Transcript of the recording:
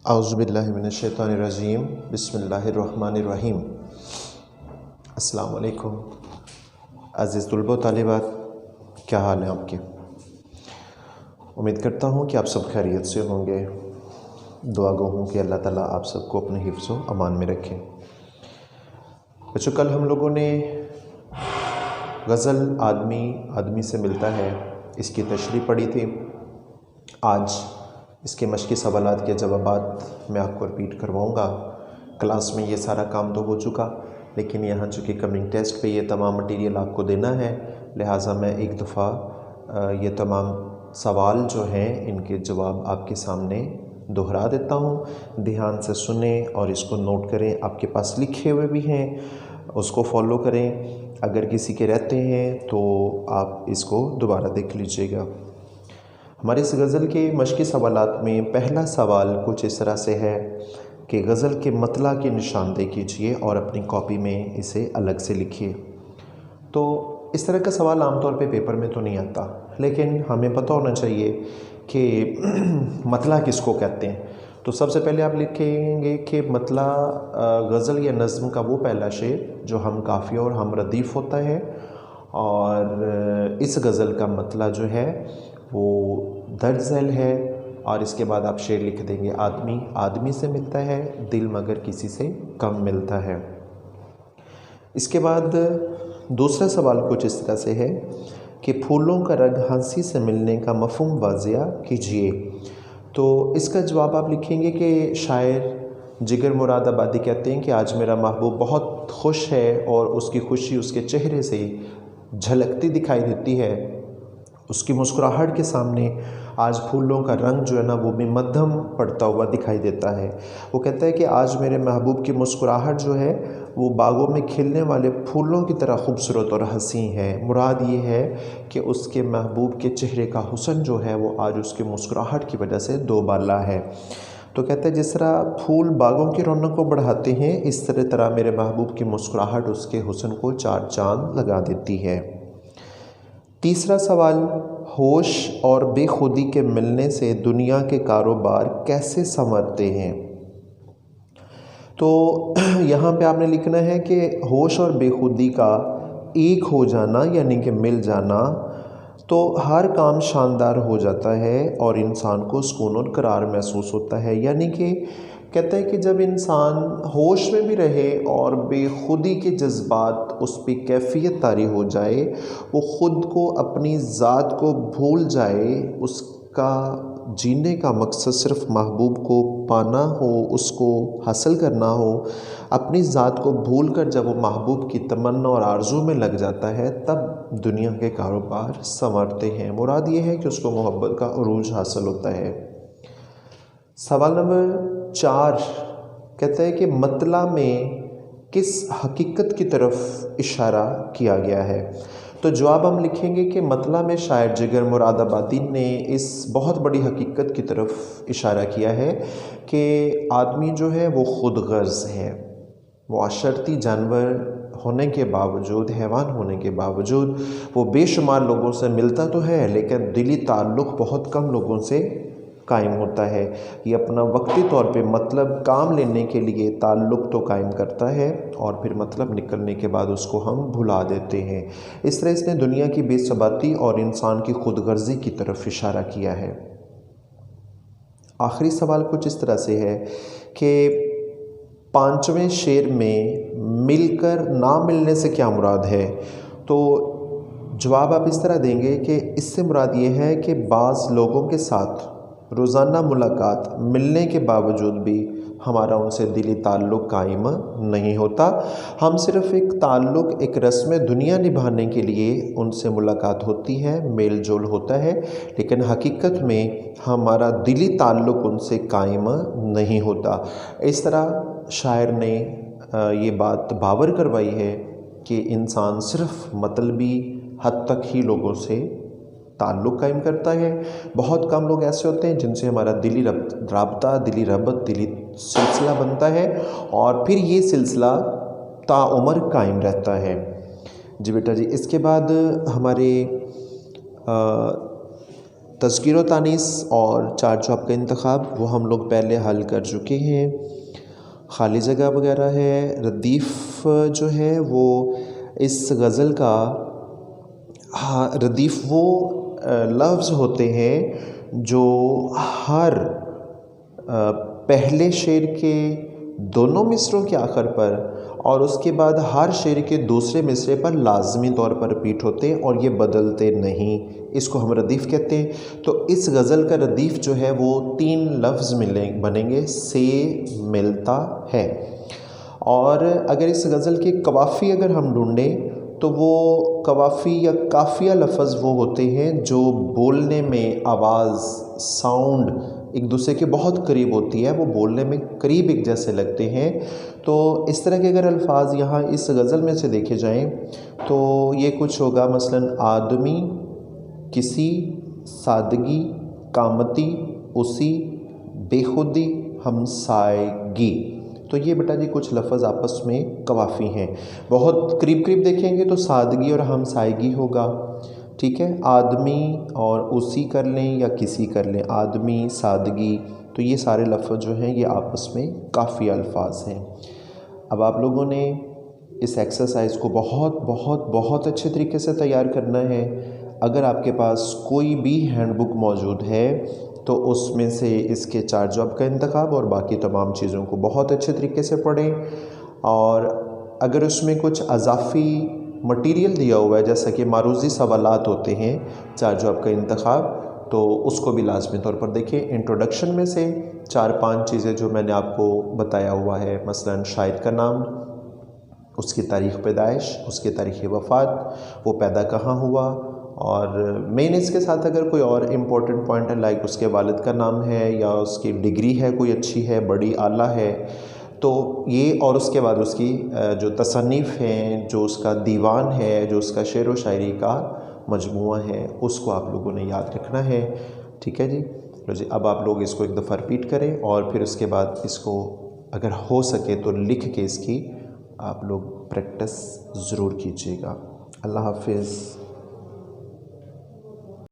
اعوذ باللہ من الشیطان الرجیم بسم اللہ الرحمن الرحیم۔ السلام علیکم عزیز طلبہ و طالبات، کیا حال ہیں آپ کے؟ امید کرتا ہوں کہ آپ سب خیریت سے ہوں گے۔ دعا گو ہوں کہ اللہ تعالیٰ آپ سب کو اپنے حفظ و امان میں رکھیں۔ بچوں، کل ہم لوگوں نے غزل آدمی سے ملتا ہے، اس کی تشریح پڑھی تھی۔ آج اس کے مشقی سوالات کے جوابات میں آپ کو رپیٹ کرواؤں گا۔ کلاس میں یہ سارا کام تو ہو چکا، لیکن یہاں چونکہ کمنگ ٹیسٹ پہ یہ تمام مٹیریل آپ کو دینا ہے، لہٰذا میں ایک دفعہ یہ تمام سوال جو ہیں ان کے جواب آپ کے سامنے دہرا دیتا ہوں۔ دھیان سے سنیں اور اس کو نوٹ کریں۔ آپ کے پاس لکھے ہوئے بھی ہیں، اس کو فالو کریں۔ اگر کسی کے رہتے ہیں تو آپ اس کو دوبارہ دیکھ لیجئے گا۔ ہمارے اس غزل کے مشقی سوالات میں پہلا سوال کچھ اس طرح سے ہے کہ غزل کے مطلع کی نشاندہی کیجیے اور اپنی کاپی میں اسے الگ سے لکھیے۔ تو اس طرح کا سوال عام طور پہ پیپر میں تو نہیں آتا، لیکن ہمیں پتہ ہونا چاہیے کہ مطلع کس کو کہتے ہیں۔ تو سب سے پہلے آپ لکھیں گے کہ مطلع غزل یا نظم کا وہ پہلا شعر جو ہم قافیہ اور ہم ردیف ہوتا ہے، اور اس غزل کا مطلع جو ہے وہ درج ذیل ہے۔ اور اس کے بعد آپ شعر لکھ دیں گے آدمی سے ملتا ہے، دل مگر کسی سے کم ملتا ہے۔ اس کے بعد دوسرا سوال کچھ اس طرح سے ہے کہ پھولوں کا رنگ ہنسی سے ملنے کا مفہوم واضح کیجیے۔ تو اس کا جواب آپ لکھیں گے کہ شاعر جگر مراد آبادی کہتے ہیں کہ آج میرا محبوب بہت خوش ہے اور اس کی خوشی اس کے چہرے سے جھلکتی دکھائی دیتی ہے۔ اس کی مسکراہٹ کے سامنے آج پھولوں کا رنگ جو ہے نا وہ بھی مدھم پڑتا ہوا دکھائی دیتا ہے۔ وہ کہتا ہے کہ آج میرے محبوب کی مسکراہٹ جو ہے وہ باغوں میں کھلنے والے پھولوں کی طرح خوبصورت اور حسین ہے۔ مراد یہ ہے کہ اس کے محبوب کے چہرے کا حسن جو ہے وہ آج اس کی مسکراہٹ کی وجہ سے دو بالا ہے۔ تو کہتا ہے جس طرح پھول باغوں کی رونق کو بڑھاتے ہیں، اس طرح میرے محبوب کی مسکراہٹ اس کے حسن کو چار چاند لگا دیتی ہے۔ تیسرا سوال، ہوش اور بے خودی کے ملنے سے دنیا کے کاروبار کیسے سنورتے ہیں؟ تو یہاں پہ آپ نے لکھنا ہے کہ ہوش اور بے خودی کا ایک ہو جانا یعنی کہ مل جانا تو ہر کام شاندار ہو جاتا ہے اور انسان کو سکون اور قرار محسوس ہوتا ہے۔ یعنی کہ کہتا ہے کہ جب انسان ہوش میں بھی رہے اور بے خودی کے جذبات اس پہ کیفیت طاری ہو جائے، وہ خود کو اپنی ذات کو بھول جائے، اس کا جینے کا مقصد صرف محبوب کو پانا ہو، اس کو حاصل کرنا ہو، اپنی ذات کو بھول کر جب وہ محبوب کی تمنا اور آرزو میں لگ جاتا ہے، تب دنیا کے کاروبار سنورتے ہیں۔ مراد یہ ہے کہ اس کو محبت کا عروج حاصل ہوتا ہے۔ سوال نمبر 4 کہتا ہے کہ مطلع میں کس حقیقت کی طرف اشارہ کیا گیا ہے؟ تو جواب ہم لکھیں گے کہ مطلع میں شاعر جگر مراد آبادی نے اس بہت بڑی حقیقت کی طرف اشارہ کیا ہے کہ آدمی جو ہے وہ خود غرض ہے۔ معاشرتی جانور ہونے کے باوجود، حیوان ہونے کے باوجود وہ بے شمار لوگوں سے ملتا تو ہے، لیکن دلی تعلق بہت کم لوگوں سے قائم ہوتا ہے۔ یہ اپنا وقتی طور پہ مطلب کام لینے کے لیے تعلق تو قائم کرتا ہے اور پھر مطلب نکلنے کے بعد اس کو ہم بھلا دیتے ہیں۔ اس طرح اس نے دنیا کی بے ثباتی اور انسان کی خود غرضی کی طرف اشارہ کیا ہے۔ آخری سوال کچھ اس طرح سے ہے کہ 5ویں شعر میں مل کر نہ ملنے سے کیا مراد ہے؟ تو جواب آپ اس طرح دیں گے کہ اس سے مراد یہ ہے کہ بعض لوگوں کے ساتھ روزانہ ملاقات ملنے کے باوجود بھی ہمارا ان سے دلی تعلق قائم نہیں ہوتا۔ ہم صرف ایک تعلق، ایک رسم دنیا نبھانے کے لیے ان سے ملاقات ہوتی ہے، میل جول ہوتا ہے، لیکن حقیقت میں ہمارا دلی تعلق ان سے قائم نہیں ہوتا۔ اس طرح شاعر نے یہ بات باور کروائی ہے کہ انسان صرف مطلبی حد تک ہی لوگوں سے تعلق قائم کرتا ہے۔ بہت کم لوگ ایسے ہوتے ہیں جن سے ہمارا دلی رابطہ، دلی ربط، دلی سلسلہ بنتا ہے اور پھر یہ سلسلہ تعمر قائم رہتا ہے۔ جی بیٹا جی، اس کے بعد ہمارے تذکیر و تانیث اور چار جواب کا انتخاب وہ ہم لوگ پہلے حل کر چکے ہیں. خالی جگہ وغیرہ ہے. ردیف جو ہے وہ اس غزل کا ردیف وہ لفظ ہوتے ہیں جو ہر پہلے شعر کے دونوں مصروں کے آخر پر اور اس کے بعد ہر شعر کے دوسرے مصرے پر لازمی طور پر ریپیٹ ہوتے ہیں اور یہ بدلتے نہیں. اس کو ہم ردیف کہتے ہیں. تو اس غزل کا ردیف جو ہے وہ 3 لفظ بنیں گے. سے ملتا ہے. اور اگر اس غزل کے قوافی اگر ہم ڈھونڈیں تو وہ قوافی یا قافیہ لفظ وہ ہوتے ہیں جو بولنے میں آواز ساؤنڈ ایک دوسرے کے بہت قریب ہوتی ہے، وہ بولنے میں قریب ایک جیسے لگتے ہیں. تو اس طرح کے اگر الفاظ یہاں اس غزل میں سے دیکھے جائیں تو یہ کچھ ہوگا، مثلا آدمی، کسی، سادگی، قامتی، اسی، بے خودی، ہمسائیگی. تو یہ بیٹا جی کچھ لفظ آپس میں قوافی ہیں. بہت قریب قریب دیکھیں گے تو سادگی اور ہمسائیگی ہوگا. ٹھیک ہے، آدمی اور اسی کر لیں یا کسی کر لیں، آدمی، سادگی، تو یہ سارے لفظ جو ہیں یہ آپس میں کافی الفاظ ہیں. اب آپ لوگوں نے اس ایکسرسائز کو بہت بہت بہت اچھے طریقے سے تیار کرنا ہے. اگر آپ کے پاس کوئی بھی ہینڈ بک موجود ہے تو اس میں سے اس کے 4 جواب کا انتخاب اور باقی تمام چیزوں کو بہت اچھے طریقے سے پڑھیں. اور اگر اس میں کچھ اضافی مٹیریل دیا ہوا ہے جیسا کہ معروضی سوالات ہوتے ہیں 4 جواب کا انتخاب، تو اس کو بھی لازمی طور پر دیکھیں. انٹروڈکشن میں سے 4-5 چیزیں جو میں نے آپ کو بتایا ہوا ہے، مثلا شاعر کا نام، اس کی تاریخ پیدائش، اس کی تاریخ وفات، وہ پیدا کہاں ہوا، اور مین اس کے ساتھ اگر کوئی اور امپورٹنٹ پوائنٹ ہے لائک اس کے والد کا نام ہے یا اس کی ڈگری ہے کوئی اچھی ہے، بڑی اعلیٰ ہے، تو یہ، اور اس کے بعد اس کی جو تصنیف ہیں، جو اس کا دیوان ہے، جو اس کا شعر و شاعری کا مجموعہ ہے، اس کو آپ لوگوں نے یاد رکھنا ہے. ٹھیک ہے جی. اب آپ لوگ اس کو ایک دفعہ ریپیٹ کریں اور پھر اس کے بعد اس کو اگر ہو سکے تو لکھ کے اس کی آپ لوگ پریکٹس ضرور کیجیے گا. اللہ حافظ.